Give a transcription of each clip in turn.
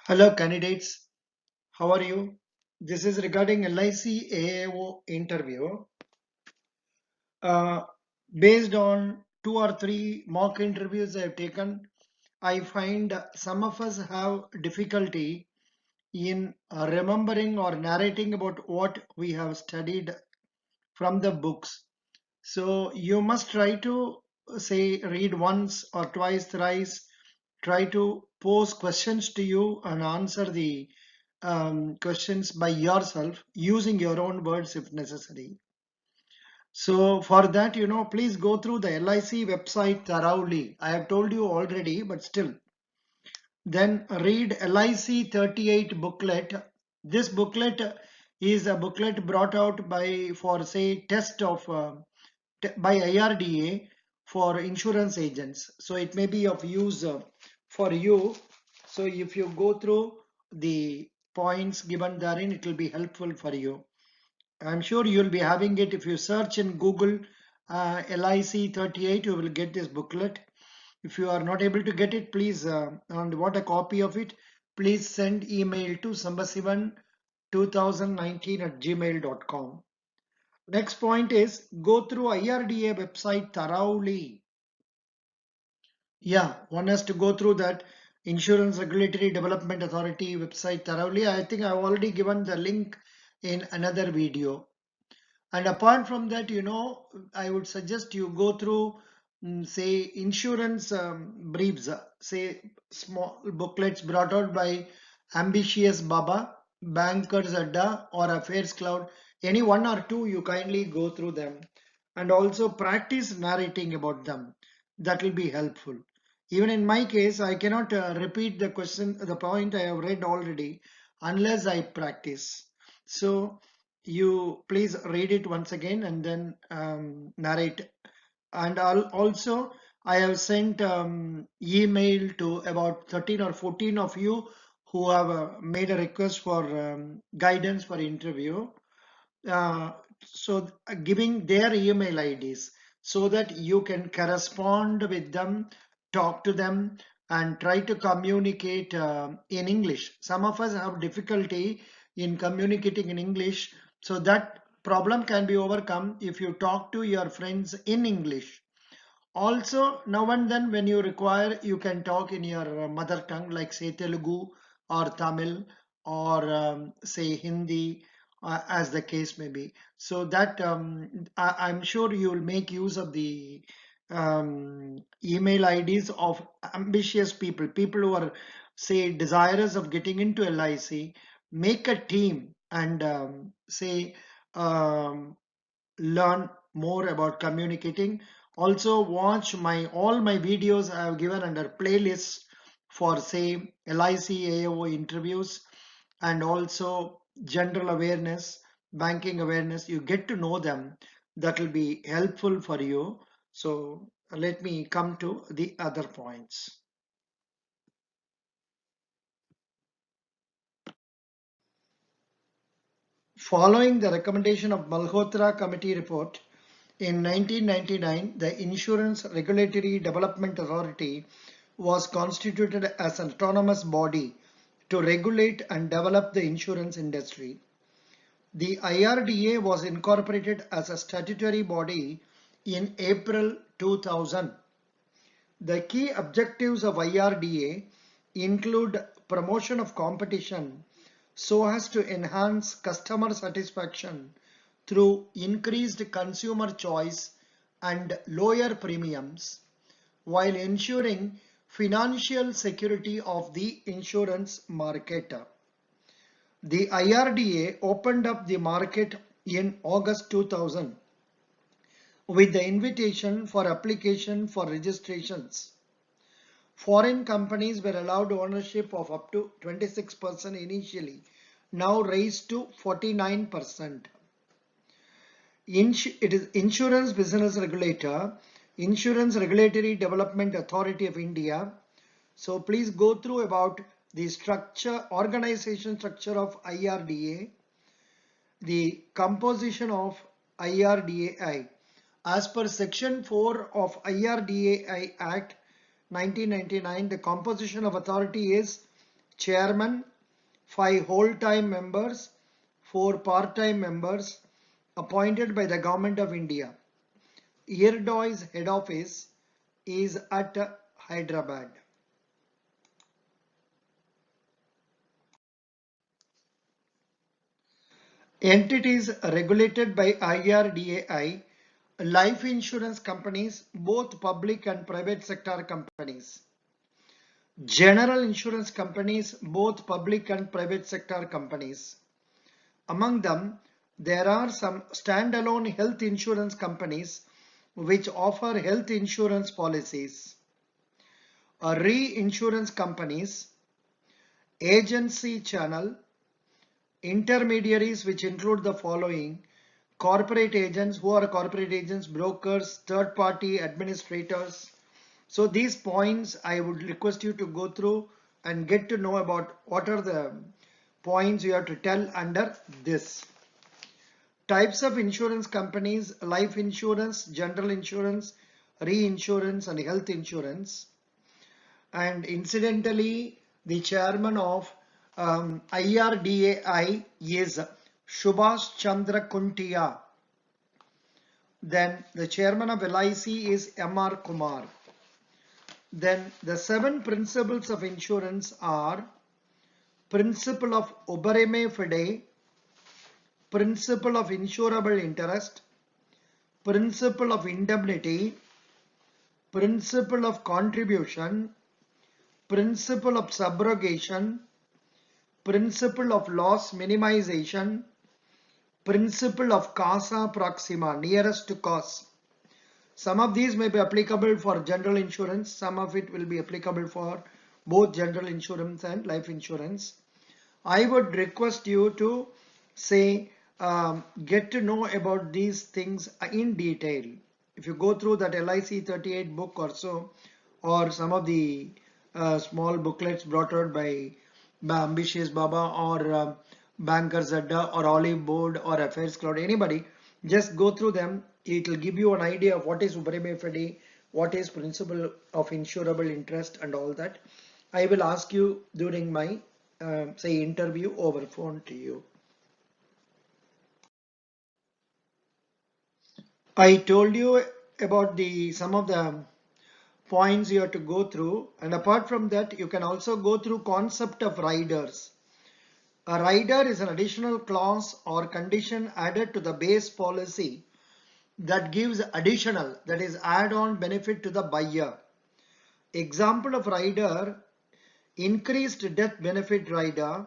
Hello candidates, how are you? This is regarding LIC AAO interview. Uh, Based on 2 or 3 mock interviews I have taken, I find some of us have difficulty in remembering or narrating about what we have studied from the books. So you must try to say read once or twice, thrice, try to pose questions to you and answer the questions by yourself using your own words if necessary. So for that, please go through the LIC website thoroughly. I have told you already, but still. Then read LIC 38 booklet. This booklet is a booklet brought out by for say test of by IRDA for insurance agents. So it may be of use for you. So if you go through the points given therein, it will be helpful for you. I'm sure you'll be having it if you search in Google LIC 38, you will get this booklet. If you are not able to get it, please and want a copy of it, please send email to sambasivan2019@gmail.com. Next point is go through IRDA website thoroughly. Yeah, one has to go through that Insurance Regulatory Development Authority website thoroughly. I think I've already given the link in another video. And apart from that, I would suggest you go through, say, insurance briefs, say, small booklets brought out by Ambitious Baba, Bankers Adda, or Affairs Cloud. Any one or two, you kindly go through them and also practice narrating about them. That will be helpful. Even in my case, I cannot repeat the point I have read already unless I practice. So, you please read it once again and then narrate. And also I have sent email to about 13 or 14 of you who have made a request for guidance for interview, uh, so giving their email IDs so that you can correspond with them, talk to them, and try to communicate in English. Some of us have difficulty in communicating in English, so that problem can be overcome if you talk to your friends in English. Also, now and then when you require, you can talk in your mother tongue, like say Telugu or Tamil or say Hindi, as the case may be. So that I'm sure you will make use of the email IDs of ambitious people, people who are say desirous of getting into LIC. Make a team and say um, learn more about communicating. Also watch all my videos I have given under playlists for say LIC AAO interviews and also general awareness, banking awareness. You get to know them. That will be helpful for you. So let me come to the other points. Following the recommendation of Malhotra Committee report, in 1999, the Insurance Regulatory Development Authority was constituted as an autonomous body to regulate and develop the insurance industry. The IRDA was incorporated as a statutory body in April 2000. The key objectives of IRDA include promotion of competition so as to enhance customer satisfaction through increased consumer choice and lower premiums, while ensuring financial security of the insurance market. The IRDA opened up the market in August 2000 with the invitation for application for registrations. Foreign companies were allowed ownership of up to 26% initially, now raised to 49%. It is Insurance Business Regulator, Insurance Regulatory Development Authority of India. So please go through about the organization structure of IRDA, the composition of IRDAI. As per Section 4 of IRDAI Act 1999, the composition of authority is chairman, 5 whole-time members, 4 part-time members appointed by the Government of India. IRDA's head office is at Hyderabad. Entities regulated by IRDA, life insurance companies, both public and private sector companies. General insurance companies, both public and private sector companies. Among them, there are some standalone health insurance companies which offer health insurance policies. Reinsurance companies, agency channel, intermediaries which include the following: corporate agents. Who are corporate agents? Brokers, third party administrators. So these points I would request you to go through and get to know about what are the points you have to tell under this. Types of insurance companies: life insurance, general insurance, reinsurance and health insurance. And incidentally, the chairman of IRDA is Subhash Chandra Kuntia. Then the chairman of LIC is M.R. Kumar. Then the 7 principles of insurance are: principle of obereme fide, principle of insurable interest, principle of indemnity, principle of contribution, principle of subrogation, principle of loss minimization, principle of causa proxima, nearest to cause. Some of these may be applicable for general insurance, some of it will be applicable for both general insurance and life insurance. I would request you to say, get to know about these things in detail. If you go through that LIC 38 book or so, or some of the small booklets brought out by Ambitious Baba or Banker Zadda or Olive Board or Affairs Cloud, anybody, just go through them. It will give you an idea of what is Uberime Fede, what is principle of insurable interest and all that. I will ask you during my say interview over phone to you. I told you about some of the points you have to go through, and apart from that you can also go through concept of riders. A rider is an additional clause or condition added to the base policy that gives additional, that is add-on benefit to the buyer. Example of rider: increased death benefit rider.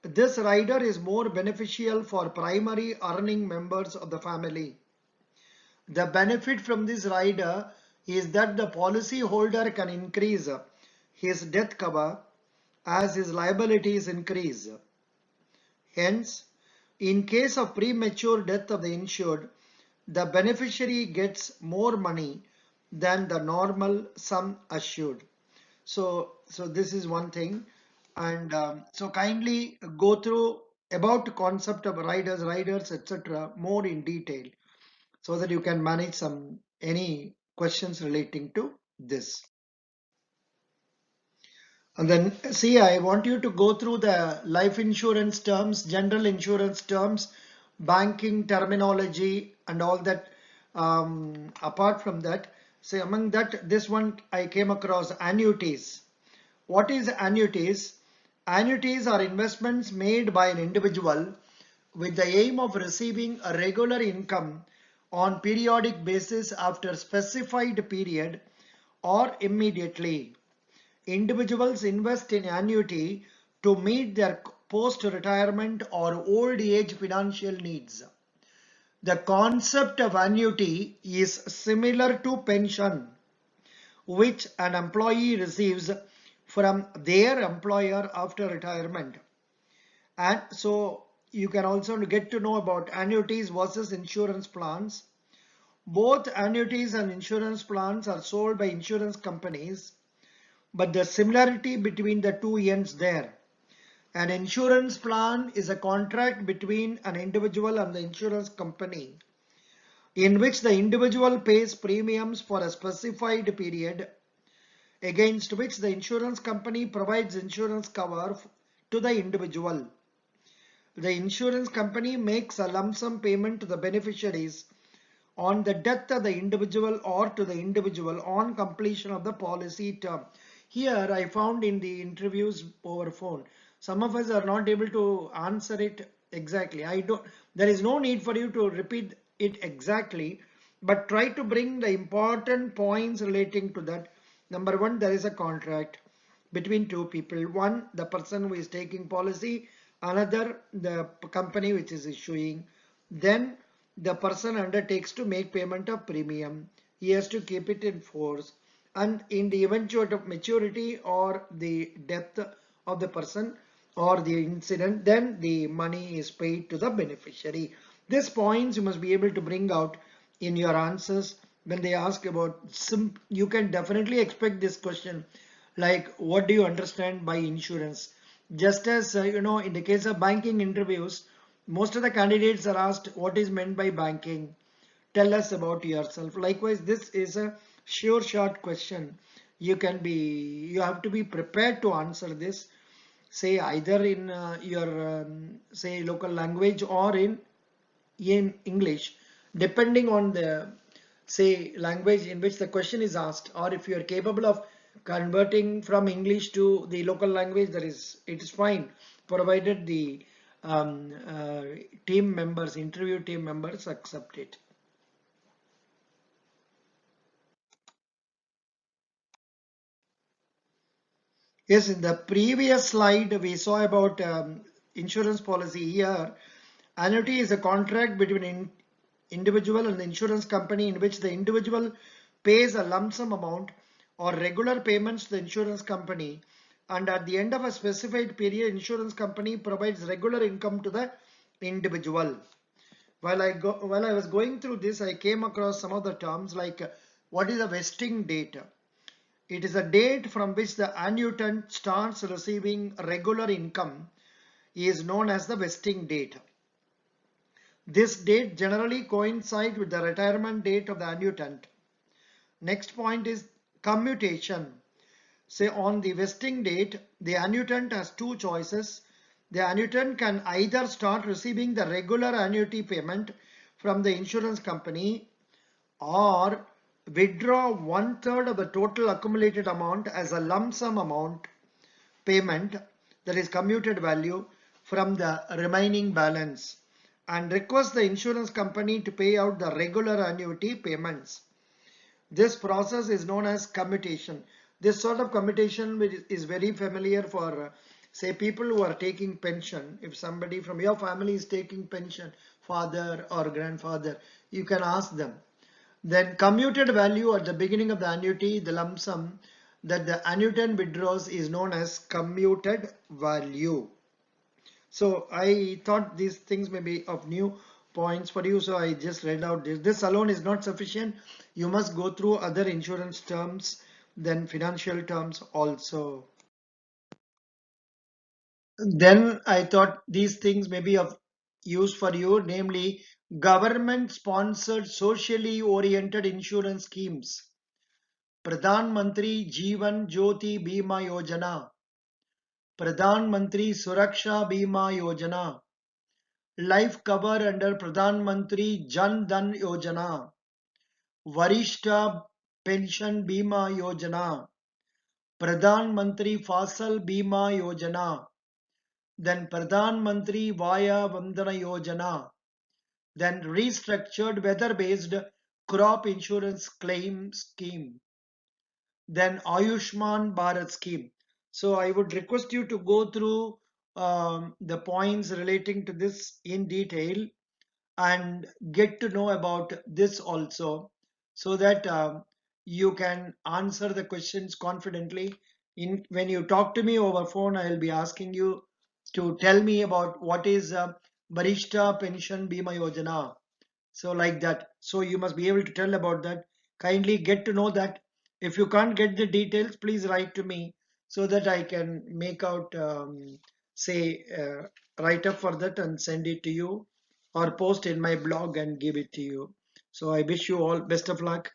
This rider is more beneficial for primary earning members of the family. The benefit from this rider is that the policy holder can increase his death cover as his liabilities increase. Hence, in case of premature death of the insured, the beneficiary gets more money than the normal sum assured. So this is one thing, and so kindly go through about concept of riders, etc. more in detail, so that you can manage any questions relating to this. And then see, I want you to go through the life insurance terms, general insurance terms, banking terminology and all that. Apart from that, say among that, this one I came across: annuities. What is annuities? Annuities are investments made by an individual with the aim of receiving a regular income on periodic basis after specified period or immediately. Individuals invest in annuity to meet their post-retirement or old age financial needs. The concept of annuity is similar to pension, which an employee receives from their employer after retirement. And so you can also get to know about annuities versus insurance plans. Both annuities and insurance plans are sold by insurance companies, but the similarity between the two ends there. An insurance plan is a contract between an individual and the insurance company, in which the individual pays premiums for a specified period against which the insurance company provides insurance cover to the individual. The insurance company makes a lump sum payment to the beneficiaries on the death of the individual or to the individual on completion of the policy term. Here I found in the interviews over phone, some of us are not able to answer it exactly. There is no need for you to repeat it exactly, but try to bring the important points relating to that. Number one, there is a contract between two people. One, the person who is taking policy, another, the company which is issuing. Then the person undertakes to make payment of premium. He has to keep it in force. And in the event of maturity or the death of the person or the incident, then the money is paid to the beneficiary. These points you must be able to bring out in your answers when they ask about you can definitely expect this question like what do you understand by insurance. Just as in the case of banking interviews, most of the candidates are asked what is meant by banking, tell us about yourself. Likewise, this is a sure short question. You have to be prepared to answer this, say either in your say local language or in English, depending on the say language in which the question is asked, or if you are capable of converting from English to the local language, it is fine, provided the interview team members accept it. Yes, in the previous slide we saw about insurance policy. Here, annuity is a contract between individual and the insurance company in which the individual pays a lump sum amount or regular payments to the insurance company, and at the end of a specified period insurance company provides regular income to the individual. While I was going through this, I came across some of the terms like what is a vesting date. It is a date from which the annuitant starts receiving regular income is known as the vesting date. This date generally coincides with the retirement date of the annuitant. Next point is commutation. Say on the vesting date, the annuitant has two choices. The annuitant can either start receiving the regular annuity payment from the insurance company or withdraw 1/3 of the total accumulated amount as a lump sum amount payment, that is commuted value, from the remaining balance and request the insurance company to pay out the regular annuity payments. This process is known as commutation. This sort of commutation is very familiar for say people who are taking pension. If somebody from your family is taking pension, father or grandfather, you can ask them. Then commuted value at the beginning of the annuity, the lump sum that the annuitant withdraws is known as commuted value. So I thought these things may be of new points for you. So I just read out this. This alone is not sufficient. You must go through other insurance terms, then financial terms also. Then I thought these things may be of use for you, namely government sponsored socially oriented insurance schemes. Pradhan Mantri Jeevan Jyoti Bima Yojana, Pradhan Mantri Suraksha Bima Yojana, life cover under Pradhan Mantri Jan Dhan Yojana, Varishta Pension Bima Yojana, Pradhan Mantri Fasal Bima Yojana, then Pradhan Mantri Vaya Vandana Yojana, then restructured weather-based crop insurance claim scheme, then Ayushman Bharat scheme. So I would request you to go through the points relating to this in detail and get to know about this also, so that you can answer the questions confidently. When you talk to me over phone, I will be asking you to tell me about what is Barishta Pension Bima Yojana. So like that. So you must be able to tell about that. Kindly get to know that. If you can't get the details, please write to me so that I can make out, say, write up for that and send it to you, or post in my blog and give it to you. So I wish you all best of luck.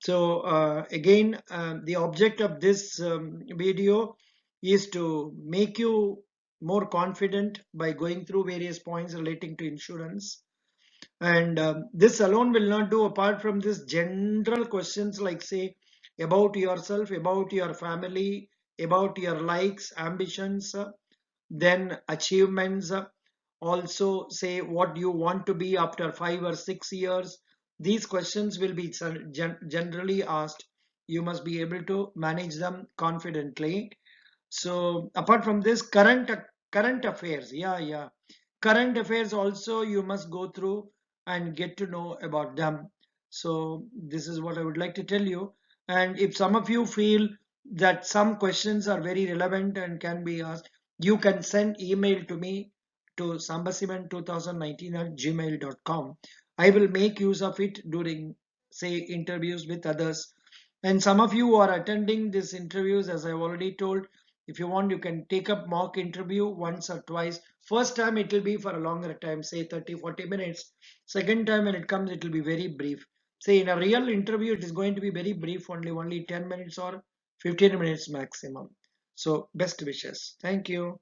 So again, the object of this video is to make you more confident by going through various points relating to insurance. And this alone will not do. Apart from this, general questions like say about yourself, about your family, about your likes, ambitions, then achievements, also say what you want to be after 5 or 6 years. These questions will be generally asked. You must be able to manage them confidently. So apart from this, current affairs, yeah, current affairs also you must go through and get to know about them. So this is what I would like to tell you. And if some of you feel that some questions are very relevant and can be asked, you can send email to me to sambasivan2019@gmail.com. I will make use of it during say interviews with others. And some of you who are attending these interviews, as I've already told, if you want, you can take up mock interview once or twice. First time it will be for a longer time, say 30-40 minutes. Second time when it comes, it will be very brief. Say in a real interview, it is going to be very brief, only 10 minutes or 15 minutes maximum. So best wishes. Thank you.